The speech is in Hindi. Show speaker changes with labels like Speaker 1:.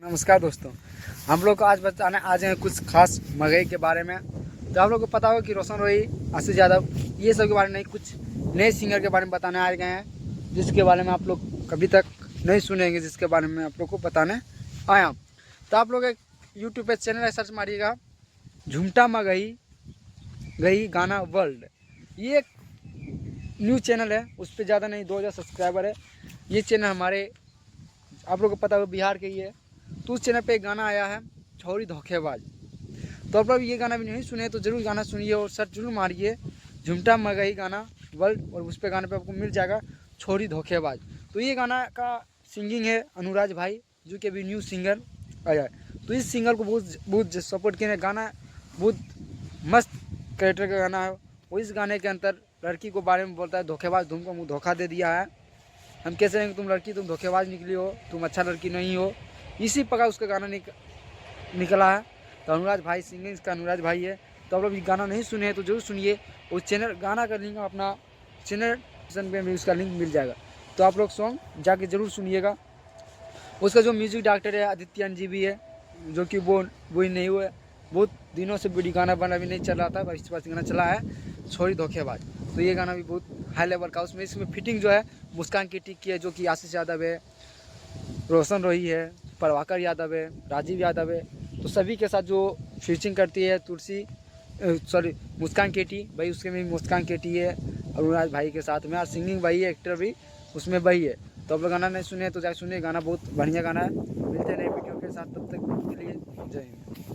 Speaker 1: नमस्कार दोस्तों, हम लोग को आज बताने आ जाए कुछ खास मगही के बारे में। तो आप लोग को पता होगा कि रोशन रोही, आशीष यादव, ये सब के बारे में नहीं, कुछ नए सिंगर के बारे में बताने आ गए हैं, जिसके बारे में आप लोग कभी तक नहीं सुनेंगे, जिसके बारे में आप लोग को बताने आया। तो आप लोग एक यूट्यूब पे चैनल है, सर्च मारिएगा झुमटा मगही गई गाना वर्ल्ड। ये एक न्यूज़ चैनल है, उस पर ज़्यादा नहीं 2000 सब्सक्राइबर है। ये चैनल हमारे, आप लोग को पता होगा, बिहार के ही है। तो उस चैनल पे एक गाना आया है, छोरी धोखेबाज। तो आप लोग ये गाना भी नहीं सुने तो जरूर गाना सुनिए और सर्च जरूर मारिए झुमटा मगही गाना वर्ल्ड, और उस पे गाने पे आपको मिल जाएगा छोरी धोखेबाज। तो ये गाना का सिंगिंग है अनुराज भाई, जो कि अभी न्यू सिंगर आया है। तो इस सिंगर को बहुत सपोर्ट किए। गाना बहुत मस्त कैरेक्टर का गाना है। वो इस गाने के अंदर लड़की को बारे में बोलता है, धोखेबाज तुमको मुँह धोखा दे दिया है, हम कैसे रहेंगे, तुम लड़की, तुम धोखेबाज निकली हो, तुम अच्छा लड़की नहीं हो। इसी प्रकार उसका गाना निकला है। तो अनुराज भाई, सिंगिंग इसका अनुराज भाई है। तो आप लोग ये गाना नहीं सुने हैं तो जरूर सुनिए। उस चैनल गाना का लिंक अपना चैनल पे भी उसका लिंक मिल जाएगा। तो आप लोग सॉन्ग जाके जरूर सुनिएगा। उसका जो म्यूजिक डायरेक्टर है आदित्य जी भी है, जो कि वो ही नहीं हुआ है। बहुत दिनों से बड़ी गाना बना भी नहीं चल रहा था, बस गाना चला है छोरी धोखेबाज। तो ये गाना भी बहुत हाई लेवल का। इसमें फिटिंग जो है मुस्कान की टिक की है, जो कि आशीष यादव है, रोशन रोही है, प्रभाकर यादव है, राजीव यादव है। तो सभी के साथ जो फीचरिंग करती है मुस्कान केटी भाई, उसके में मुस्कान केटी है अनुराज भाई के साथ में, और सिंगिंग भाई है, एक्टर भी उसमें भाई है। तो आप लोग गाना नहीं सुने तो जाके सुनिए, गाना बहुत बढ़िया गाना है। मिलते हैं नए वीडियो के साथ, तब तक के लिए जय हिंद।